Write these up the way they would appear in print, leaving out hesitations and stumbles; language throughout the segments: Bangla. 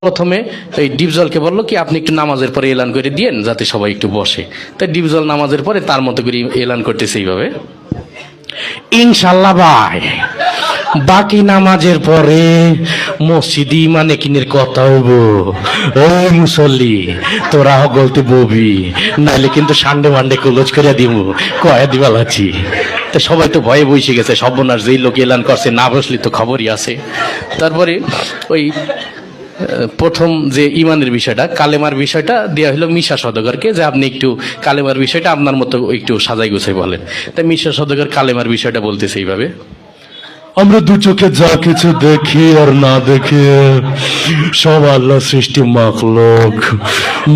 প্রথমে এই ডিপজলকে বললো কি আপনি একটু নামাজের পরে এলান করে দিয়েন যাতে সবাই একটু বসে। তাই ডিপজল নামাজের পরে তার মতো করে এলান করতেছে এইভাবে, ইনশাল্লাহ ভাই বাকি নামাজের পরে মসজিদ ইমানে কিনের কথা হইব, ওই মুসল্লি তোরা গলতে ববি, নাইলে কিন্তু সান্ডে মান্ডে কলজ করে দিব, কয়া দিবা লাচ্ছি। তা সবাই তো ভয়ে বসে গেছে, সর্বনাশ যেই লোক এলান করছে না বসলে তো খবরই আছে। তারপরে ওই প্রথম যে ইমানের বিষয়টা, কালেমার বিষয়টা দেওয়া হলো মিশা সওদাগরকে, যে আপনি একটু কালেমার বিষয়টা আপনার মতো একটু সাজাই গুছাই বলেন। তাই মিশা সওদাগর কালেমার বিষয়টা বলতেছে এইভাবে, আমরা দু চোখে যা কিছু দেখি আর না দেখি সব আল্লাহ সৃষ্টি মাখলুক।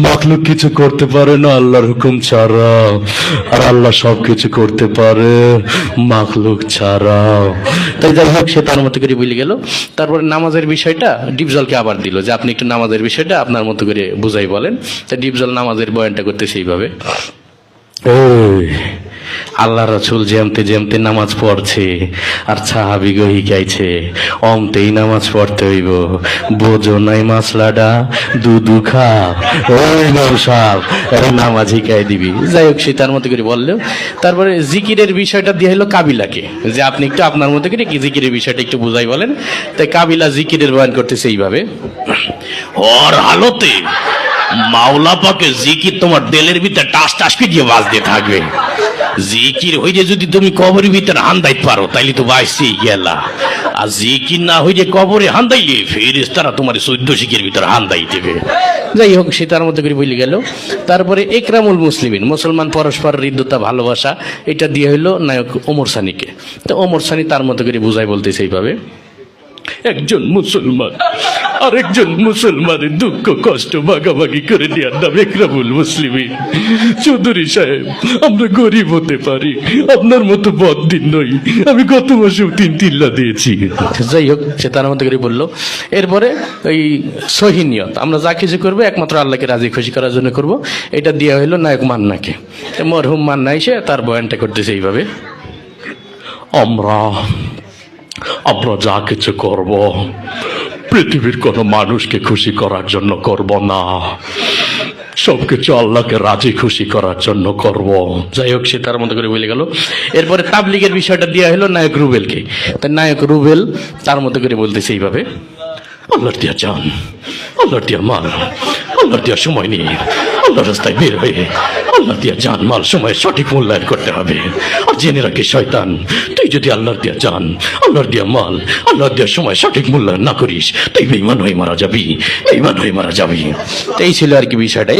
মাখলুক কিছু করতে পারে না আল্লাহর হুকুম ছাড়া, আর আল্লাহ সব কিছু করতে পারে মাখলুক ছাড়া। তাই যাই হোক সে তার মতো করে বলে গেল। তারপরে নামাজের বিষয়টা ডিপজলকে আবার দিল, যে আপনি একটু নামাজের বিষয়টা আপনার মতো করে বুঝাই বলেন। তাই ডিপজল নামাজের বয়ানটা করতেছে এইভাবে, ওই আল্লাহ রাসূল যেমতে যেমতে নামাজ পড়ছে আর সাহাবীগো শিখাইছে অমতেই নামাজ পড়তে হইব, বোঝো নাই মাসলাডা দুধু খা, ওই নৌসাব নামাজ শিখাই দিবি। যাই হোক সে তার মতো করে বললেও। তারপরে জিকিরের বিষয়টা দিয়ে হলো কাবিলাকে, যে আপনি একটু আপনার মতো করে কি জিকিরের বিষয়টা একটু বুঝাই বলেন। তাই কাবিলা জিকিরের বয়ান করতেছে এইভাবে, ওর হালতে মাওলা পাকে জিকির তোমার দিলের ভিতরে টাস টাস দিয়ে বাজতে থাকবে। জিকির হইলে যদি তুমি কবরের ভিতরে হান্দাই পারো তাইলে তো বাইসেই গেলা, আর জিকির না হইলে কবরে হান্দাইলে ফেরেশতারা তোমার 14 শিখের ভিতরে হান্দাই দেবে। যাই হোক সে তার মতো করে বলে গেল। তারপরে একরামুল মুসলিমিন, মুসলমান পরস্পর হৃদ্যতা ভালোবাসা, এটা দিয়ে হইলো নায়ক ওমর সানিকে। তো ওমর সানি তার মতো করে বুঝাই বলতেছে এইভাবে, একজন মুসলমান আরেকজন মুসলমানের দুঃখ কষ্ট ভাগাভাগি করে দেওয়ার নাম একরামুল মুসলিমিন। চৌধুরী সাহেব, আমরা গরিব হতে পারি, আপনার মতো বদদিন নই। আমি গত মাসেও 3 তিল্লা দিয়েছি। যাই হোক সে তার মতো করে বললো। এরপরে ওই সহিনিয়ত, আমরা যা কিছু করবো একমাত্র আল্লাহকে রাজি খুশি করার জন্য করব, এটা দেওয়া হইলো নায়ক মান্নাকে। মরহুম মান্না এসে তার বয়ানটা করতেছে এইভাবে, আমরা যা কিছু করব পৃথিবীর কোনো মানুষকে খুশি করার জন্য করব না, সবকিছু আল্লাহকে রাজি খুশি করার জন্য করব। যাই হোক সে তার মতো করে বলে গেল। এরপরে তাবলিগের বিষয়টা দেওয়া হলো নায়ক রুবেলকে। তাই নায়ক রুবেল তার মতো করে বলতেছে এইভাবে, আল্লাহর দিয়া জান, আল্লাহর দিয়া মাল, আল্লাহর দিয়া সময় নিয়ে আল্লাহর রাস্তায় বের হয়ে আল্লাহর দিয়া জান মাল সময় সঠিক মূল্যায়ন করতে হবে। আর জেনে রাখি শয়তান, তুই যদি আল্লাহর দিয়া জান, আল্লাহর দিয়া মাল, আল্লাহর দিয়া সময় সঠিক মূল্যায়ন না করিস, তুই বেঈমান হয়ে মারা যাবি, বেঈমান হয়ে মারা যাবি। এই ছিল আর কি বিষয়টা।